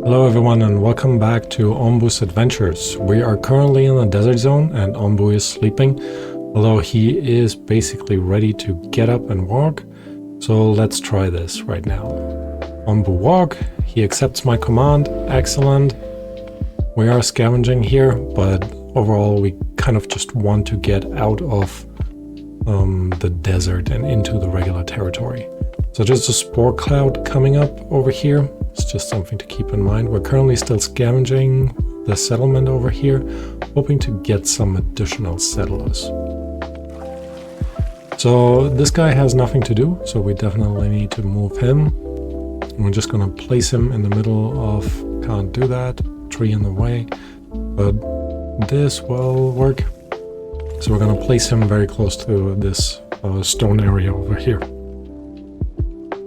Hello everyone and welcome back to Ombu's Adventures. We are currently in the desert zone and Ombu is sleeping, although he is basically ready to get up and walk. So let's try this right now. Ombu walk, he accepts my command, excellent. We are scavenging here, but overall we kind of just want to get out of the desert and into the regular territory. So there's a spore cloud coming up over here. It's just something to keep in mind. We're currently still scavenging the settlement over here, hoping to get some additional settlers. So this guy has nothing to do, so we definitely need to move him. We're just gonna place him in the middle of, can't do that, tree in the way, but this will work. So we're gonna place him very close to this stone area over here.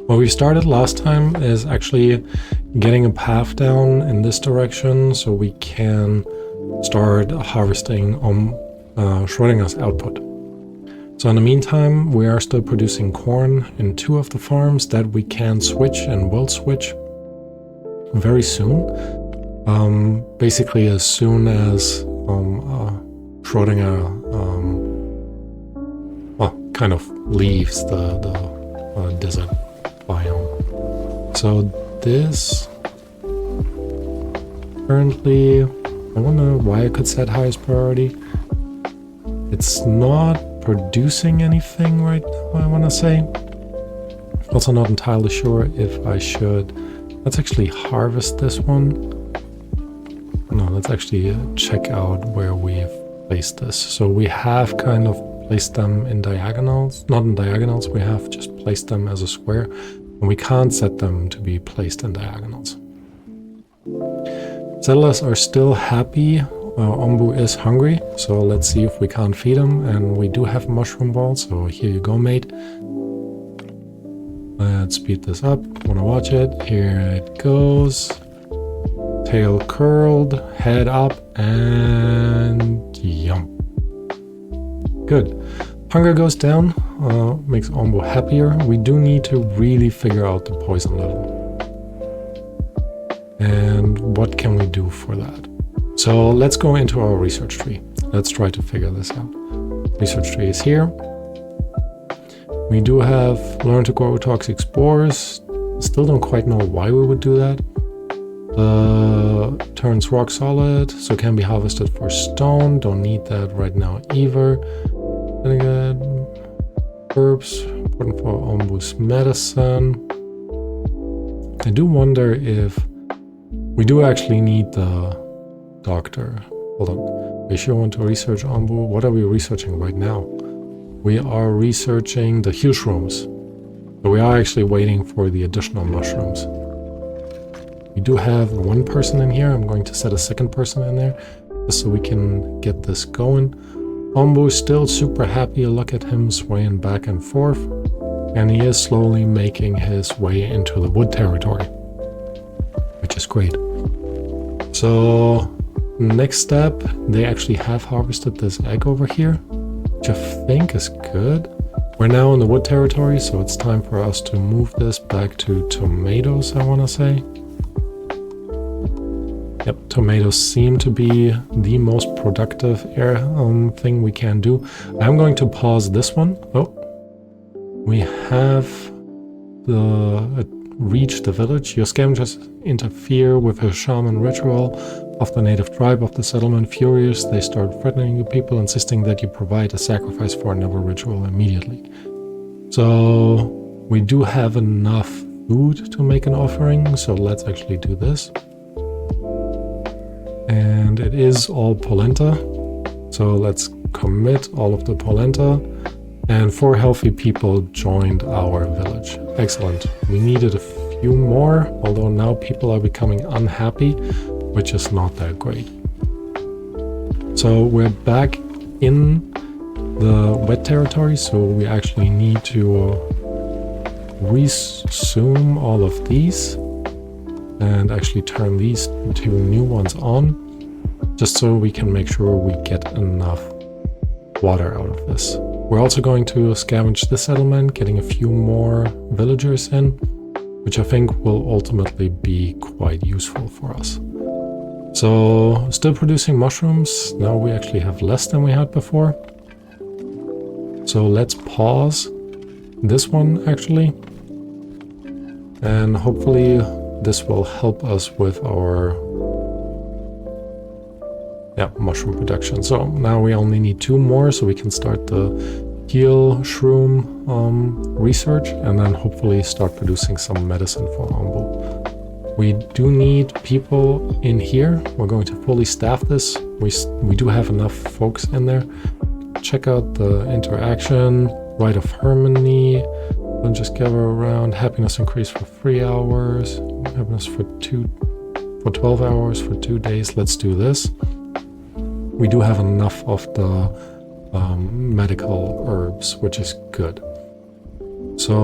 What we started last time is actually getting a path down in this direction so we can start harvesting Schrodinger's output. So in the meantime, we are still producing corn in 2 of the farms that we can switch and will switch very soon. Basically as soon as Schrodinger kind of leaves the desert biome. So this currently, I wonder why I could set highest priority. It's not producing anything right now, I want to say. Also not entirely sure if I should. Let's actually harvest this one. No, let's actually check out where we've placed this. So we have kind of placed them in diagonals, not in diagonals, we have just placed them as a square, and we can't set them to be placed in diagonals. Settlers are still happy. Ombu is hungry, so let's see if we can't feed him, and we do have mushroom balls, so here you go, mate. Let's speed this up. Wanna watch it? Here it goes. Tail curled, head up, and yum. Good. Hunger goes down, makes Ombu happier. We do need to really figure out the poison level. And what can we do for that? So let's go into our research tree. Let's try to figure this out. Research tree is here. We do have learn to grow toxic spores. Still don't quite know why we would do that. Turns rock solid, so can be harvested for stone. Don't need that right now either. Then again, herbs, important for Ombu's medicine. I do wonder if we do actually need the doctor. Hold on. We sure want to research Ombu. What are we researching right now? We are researching the huge shrooms. So we are actually waiting for the additional mushrooms. We do have 1 person in here. I'm going to set a 2nd person in there just so we can get this going. Ombu is still super happy. Look at him swaying back and forth. And he is slowly making his way into the wood territory, which is great. So next step, they actually have harvested this egg over here, which I think is good. We're now in the wood territory, so it's time for us to move this back to tomatoes, I want to say. Yep, tomatoes seem to be the most productive thing we can do. I'm going to pause this one. Oh, we have reached the village. Your scavengers interfere with a shaman ritual of the native tribe of the settlement. Furious, they start threatening you people, insisting that you provide a sacrifice for another ritual immediately. So we do have enough food to make an offering, so let's actually do this. And it is all polenta, so let's commit all of the polenta. And 4 healthy people joined our village. Excellent. We needed a few more, although now people are becoming unhappy, which is not that great. So we're back in the wet territory, so we actually need to resume all of these and actually turn these 2 new ones on, just so we can make sure we get enough water out of this. We're also going to scavenge the settlement, getting a few more villagers in. which I think will ultimately be quite useful for us. So, still producing mushrooms. Now we actually have less than we had before. So let's pause this one actually. And hopefully this will help us with our mushroom production. So now we only need 2 more, so we can start the heal shroom research, and then hopefully start producing some medicine for Ombu. We do need people in here. We're going to fully staff this. We do have enough folks in there. Check out the interaction, Rite of Harmony. Don't just gather around. Happiness increase for 3 hours. Happiness for 12 hours for 2 days. Let's do this. We do have enough of the medical herbs, which is good. So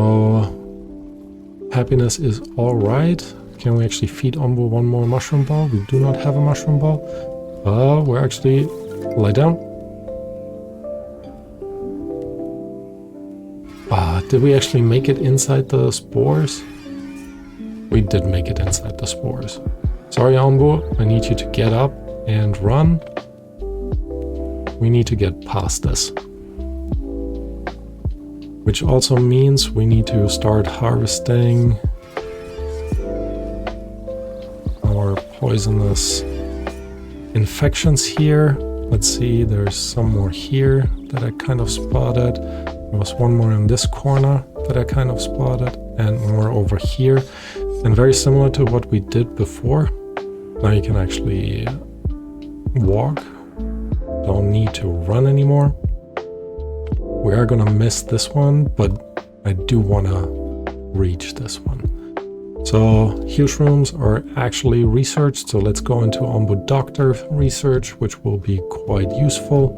happiness is all right. Can we actually feed Ombu 1 more mushroom ball? We do not have a mushroom ball. We're actually lie down. Did we actually make it inside the spores? We did make it inside the spores. Sorry, Ombu, I need you to get up and run. We need to get past this. Which also means we need to start harvesting our poisonous infections here. Let's see, there's some more here that I kind of spotted. There was 1 more in this corner that I kind of spotted, and more over here. And very similar to what we did before. Now you can actually walk. Don't need to run anymore. We are gonna miss this one, but I do wanna reach this one. So heal shrooms are actually researched, so let's go into Ombu Doctor research, which will be quite useful.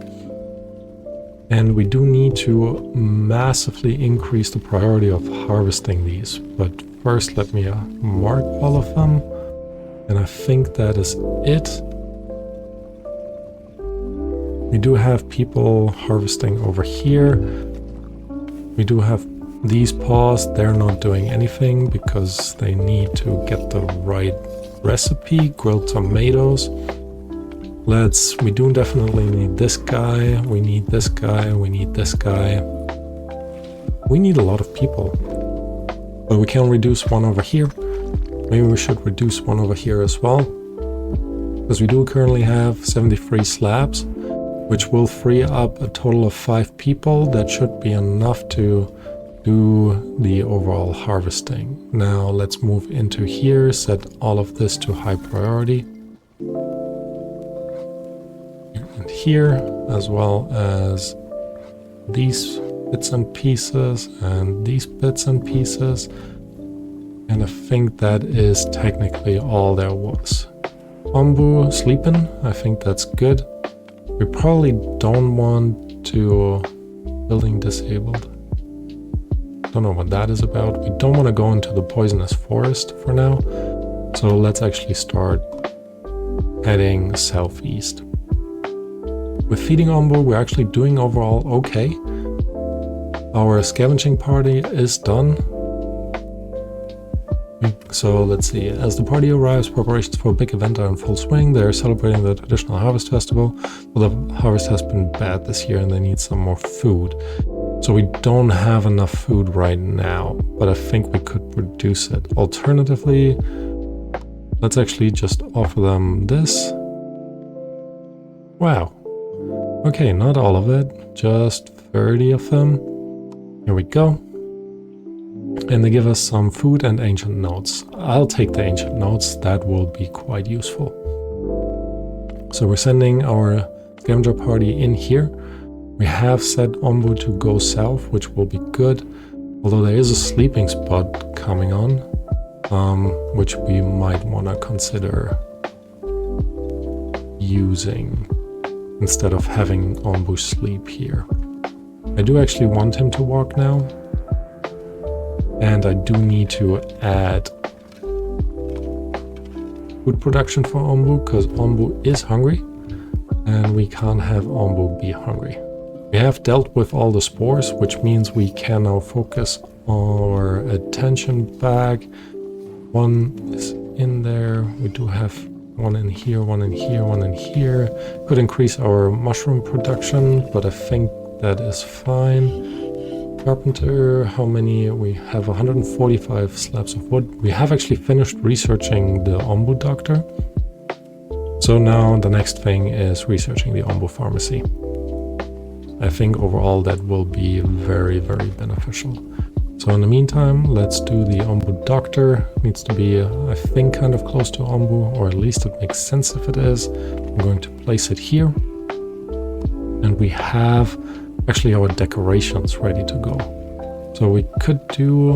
And we do need to massively increase the priority of harvesting these. But first let me mark all of them. And I think that is it. We do have people harvesting over here. We do have these paws. They're not doing anything because they need to get the right recipe. Grilled tomatoes. We do definitely need this guy. We need this guy. We need this guy. We need a lot of people. But we can reduce 1 over here. Maybe we should reduce 1 over here as well. Because we do currently have 73 slabs, which will free up a total of 5 people. That should be enough to do the overall harvesting. Now let's move into here, set all of this to high priority. And here, as well as these bits and pieces and these bits and pieces. And I think that is technically all there was. Ombu sleeping, I think that's good. We probably don't want to building disabled. Don't know what that is about. We don't want to go into the poisonous forest for now. So let's actually start heading southeast. With feeding Ombu, we're actually doing overall okay. Our scavenging party is done. So let's see, as the party arrives, preparations for a big event are in full swing. They're celebrating the traditional harvest festival. Well, the harvest has been bad this year and they need some more food. So we don't have enough food right now, but I think we could produce it. Alternatively, let's actually just offer them this. Wow. Okay, not all of it, just 30 of them. Here we go. And they give us some food and ancient notes. I'll take the ancient notes, that will be quite useful. So we're sending our scavenger party in here. We have set Ombu to go south, which will be good. Although there is a sleeping spot coming on, which we might want to consider using instead of having Ombu sleep here. I do actually want him to walk now. And I do need to add food production for Ombu, because Ombu is hungry and we can't have Ombu be hungry. We have dealt with all the spores, which means we can now focus our attention back One is in there. We do have one in here, one in here, one in here. Could increase our mushroom production, but I think that is fine. Carpenter, how many? We have 145 slabs of wood. We have actually finished researching the Ombu Doctor. So now the next thing is researching the Ombu Pharmacy. I think overall that will be very, very beneficial. So in the meantime, let's do the Ombu Doctor. Needs to be, I think, kind of close to Ombu, or at least it makes sense if it is. I'm going to place it here. And we have actually our decorations ready to go. So we could do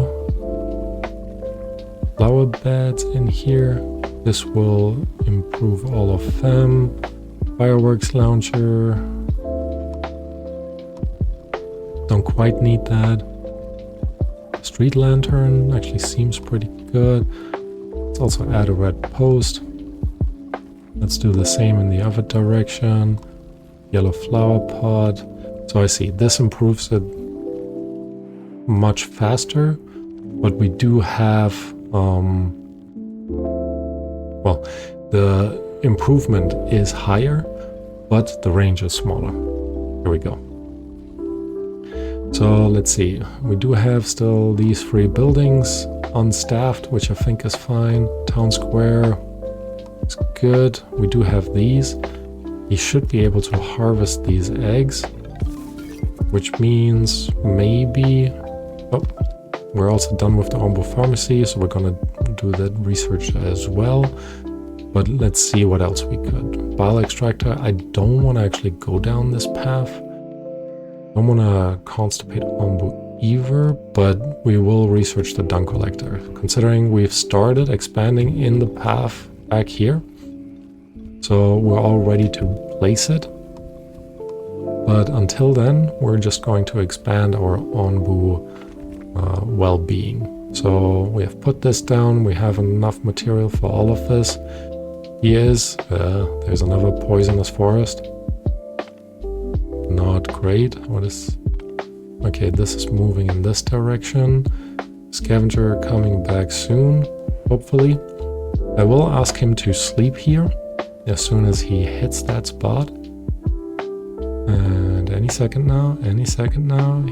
flower beds in here. This will improve all of them. Fireworks launcher. Don't quite need that. Street lantern actually seems pretty good. Let's also add a red post. Let's do the same in the other direction. Yellow flower pot. So I see this improves it much faster, but we do have, well, the improvement is higher, but the range is smaller. Here we go. So let's see, we do have still these 3 buildings unstaffed, which I think is fine. Town square is good. We do have these. He should be able to harvest these eggs, which means maybe... Oh, we're also done with the Ombu Pharmacy, so we're gonna do that research as well. But let's see what else we could. Bile extractor, I don't want to actually go down this path. I don't want to constipate Ombu either, but we will research the dung collector. Considering we've started expanding in the path back here, so we're all ready to place it. But until then, we're just going to expand our Ombu well-being. So we have put this down, we have enough material for all of this. There's another poisonous forest. Not great. What is... Okay, this is moving in this direction. Scavenger coming back soon, hopefully. I will ask him to sleep here as soon as he hits that spot. And any second now,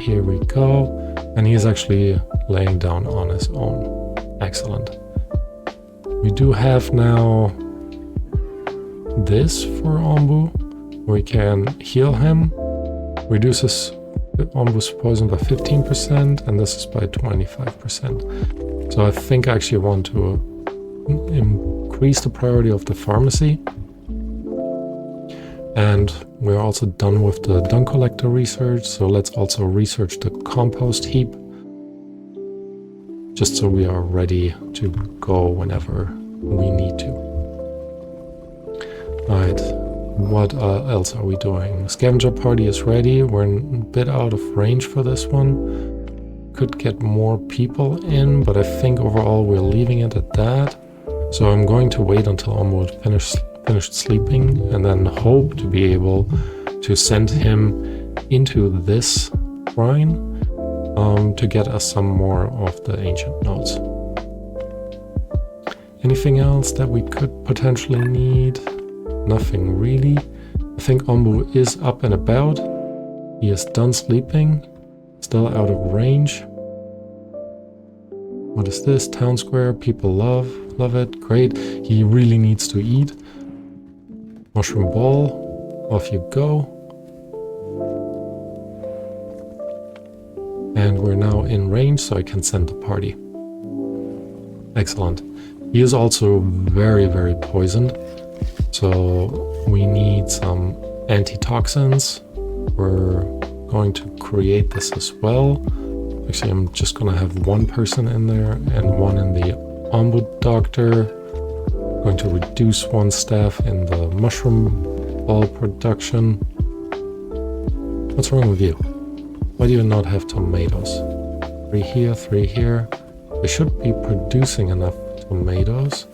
here we go. And he's actually laying down on his own. Excellent. We do have now this for Ombu. We can heal him. Reduces Ombu's poison by 15%, and this is by 25%. So I think I actually want to increase the priority of the pharmacy. And we're also done with the dung collector research, so let's also research the compost heap, just so we are ready to go whenever we need to. Alright, what else are we doing? Scavenger party is ready. We're a bit out of range for this one. Could get more people in, but I think overall we're leaving it at that. So I'm going to wait until Ombu finished sleeping and then hope to be able to send him into this shrine to get us some more of the ancient notes. Anything else that we could potentially need? Nothing really. I think Ombu is up and about. He is done sleeping, still out of range. What is this? Town square, people love it, great. He really needs to eat. Mushroom ball, off you go. And we're now in range, so I can send the party. Excellent. He is also very, very poisoned. So we need some antitoxins. We're going to create this as well. Actually, I'm just gonna have one person in there and one in the Ombu Doctor. Going to reduce one staff in the mushroom ball production. What's wrong with you? Why do you not have tomatoes? 3 here, 3 here. They should be producing enough tomatoes.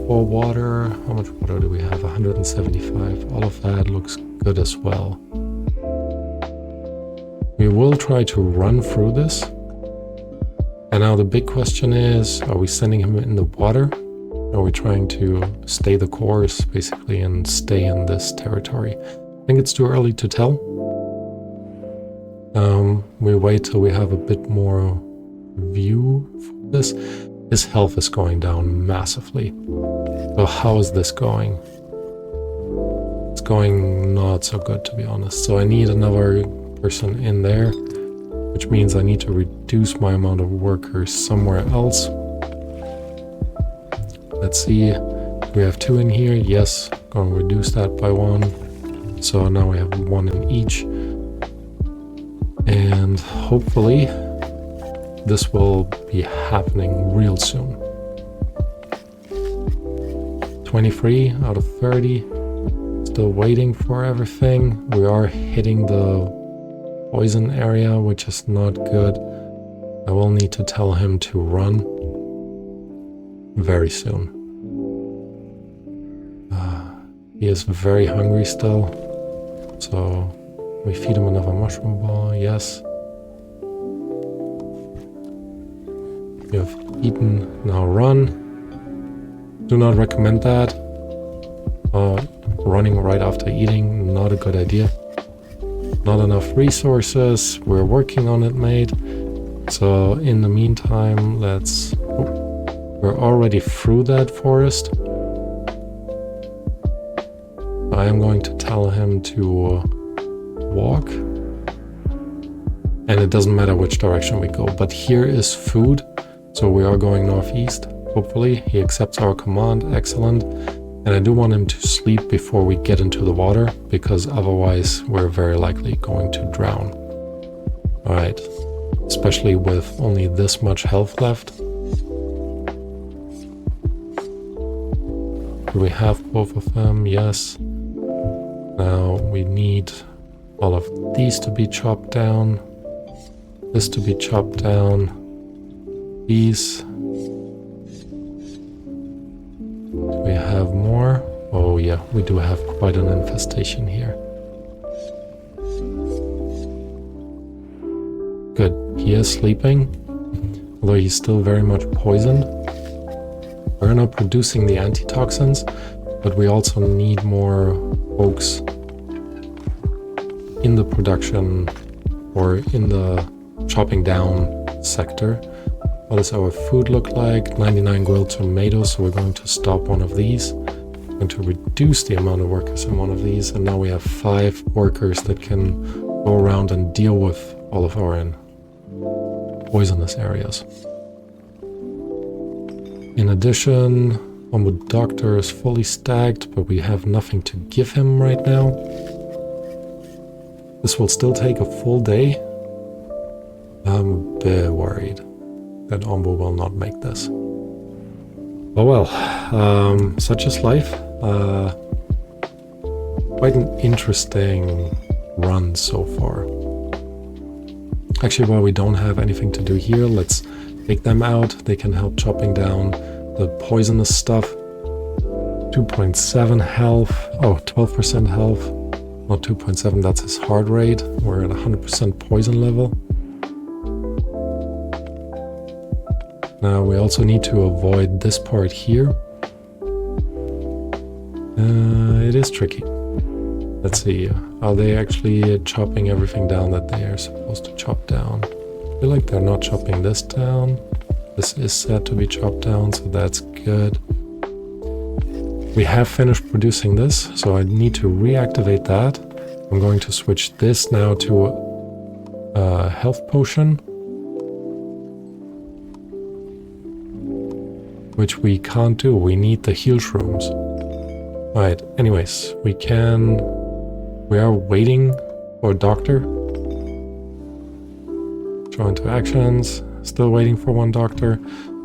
For water, how much water do we have? 175. All of that looks good as well. We will try to run through this. And now the big question is, are we sending him in the water? Are we trying to stay the course, basically, and stay in this territory? I think it's too early to tell. We wait till we have a bit more view for this. His health is going down massively. So how is this going? It's going not so good, to be honest. So I need another person in there, which means I need to reduce my amount of workers somewhere else. Let's see, we have 2 in here. Yes, going to reduce that by 1. So now we have 1 in each. And hopefully this will be happening real soon. 23 out of 30. Still waiting for everything. We are hitting the poison area, which is not good. I will need to tell him to run very soon. He is very hungry still, so we feed him another mushroom ball. Yes. You have eaten, now run. Do not recommend that. Running right after eating, not a good idea. Not enough resources. We're working on it, mate. So in the meantime, let's... we're already through that forest. I am going to tell him to walk. And it doesn't matter which direction we go. But here is food. So we are going northeast. Hopefully he accepts our command. Excellent. And I do want him to sleep before we get into the water, because otherwise we're very likely going to drown. Alright. Especially with only this much health left. Do we have both of them? Yes. Now we need all of these to be chopped down. This to be chopped down. These. Do we have more? Oh yeah, we do have quite an infestation here. Good. He is sleeping, although he's still very much poisoned. We're not producing the antitoxins, but we also need more folks in the production or in the chopping down sector. What does our food look like? 99 grilled tomatoes, so we're going to stop one of these. We're going to reduce the amount of workers in one of these, and now we have 5 workers that can go around and deal with all of our poisonous areas. In addition, Ombu Doctor is fully stacked, but we have nothing to give him right now. This will still take a full day. I'm a bit worried that Ombu will not make this. Oh well, such is life. Quite an interesting run so far. Actually, while we don't have anything to do here, let's take them out. They can help chopping down the poisonous stuff. 2.7 health. Oh, 12% health. Not 2.7, that's his heart rate. We're at 100% poison level. Now we also need to avoid this part here. It is tricky. Let's see, are they actually chopping everything down that they are supposed to chop down? I feel like they're not chopping this down. This is set to be chopped down, so that's good. We have finished producing this, so I need to reactivate that. I'm going to switch this now to a health potion, which we can't do. We need the heal shrooms. Alright, anyways, we are waiting for a doctor. Draw into actions, still waiting for one doctor,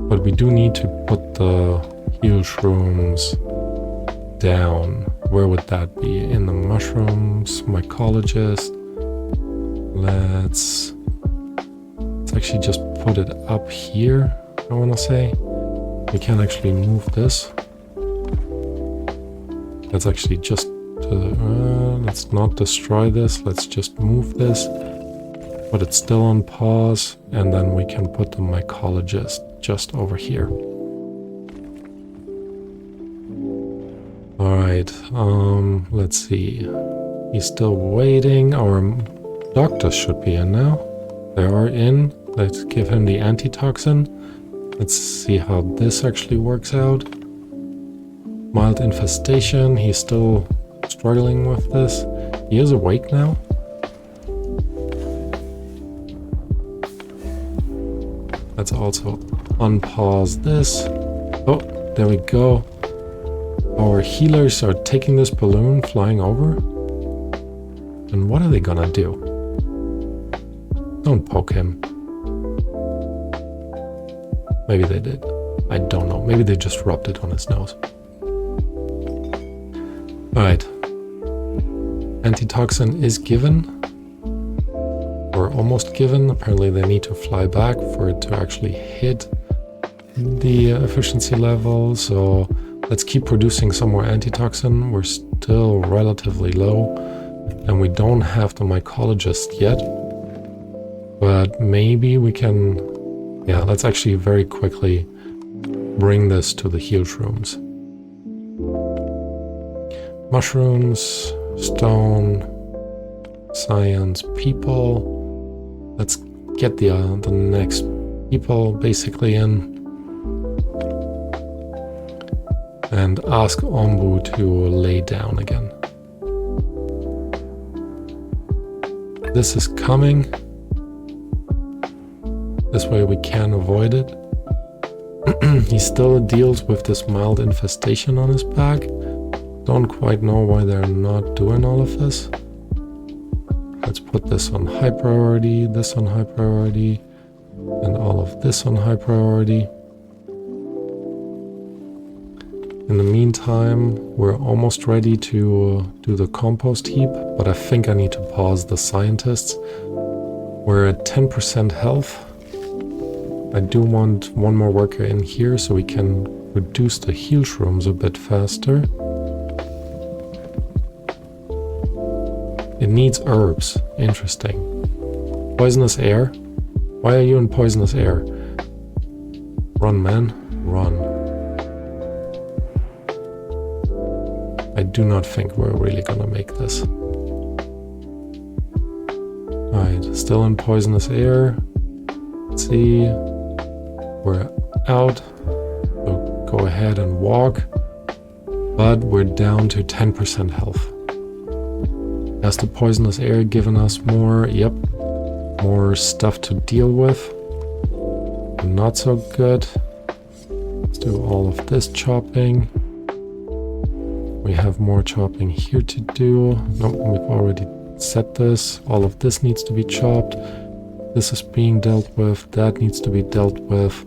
but we do need to put the heal shrooms down. Where would that be? In the mushrooms, mycologist. Let's actually just put it up here, I want to say. We can actually move this. Let's actually just let's not destroy this. Let's just move this. Put it still on pause, and then we can put the mycologist just over here. Alright, let's see. He's still waiting. Our doctors should be in now. They are in. Let's give him the antitoxin. Let's see how this actually works out. Mild infestation. He's still struggling with this. He is awake now. Let's also unpause this. Oh, there we go. Our healers are taking this balloon, flying over. And what are they gonna do? Don't poke him. Maybe they did. I don't know. Maybe they just rubbed it on his nose. Alright. Antitoxin is given. Or almost given. Apparently they need to fly back for it to actually hit the efficiency level. So let's keep producing some more antitoxin. We're still relatively low. And we don't have the mycologist yet. But maybe we can... Yeah, let's actually very quickly bring this to the heal shrooms. Mushrooms, stone, science, people. Let's get the next people basically in. And ask Ombu to lay down again. This is coming. This way we can avoid it. He still deals with this mild infestation on his back. Don't quite know why they're not doing all of this. Let's put this on high priority, this on high priority, and all of this on high priority. In the meantime, we're almost ready to do the compost heap, but I think I need to pause the scientists. We're at 10% health. I do want one more worker in here so we can reduce the heal shrooms a bit faster. It needs herbs. Interesting. Poisonous air? Why are you in poisonous air? Run, man. Run. I do not think we're really gonna make this. Alright, still in poisonous air. Let's see. We're out. So go ahead and walk. But we're down to 10% health. Has the poisonous air given us more? Yep. More stuff to deal with. Not so good. Let's do all of this chopping. We have more chopping here to do. Nope, we've already set this. All of this needs to be chopped. This is being dealt with. That needs to be dealt with.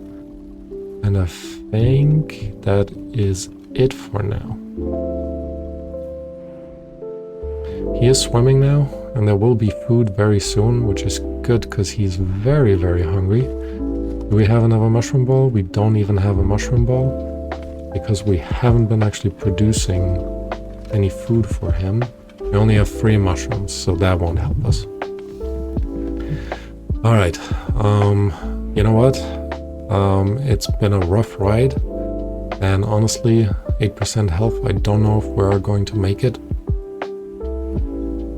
And I think that is it for now. He is swimming now, and there will be food very soon, which is good because he's very, very hungry. Do we have another mushroom ball? We don't even have a mushroom ball because we haven't been actually producing any food for him. We only have 3 mushrooms, so that won't help us. Alright, you know what? It's been a rough ride, and honestly, 8% health, I don't know if we're going to make it.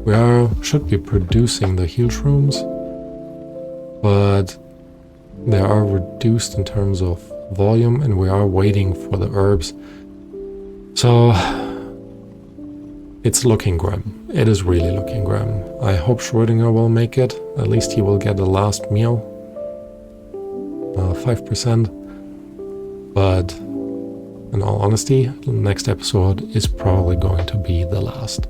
We should be producing the heal shrooms, but they are reduced in terms of volume, and we are waiting for the herbs. So it's looking grim. It is really looking grim. I hope Schroedinger will make it. At least he will get the last meal. 5%. But in all honesty, the next episode is probably going to be the last.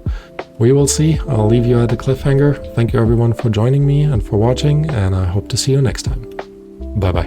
We will see. I'll leave you at the cliffhanger. Thank you everyone for joining me and for watching, and I hope to see you next time. Bye bye.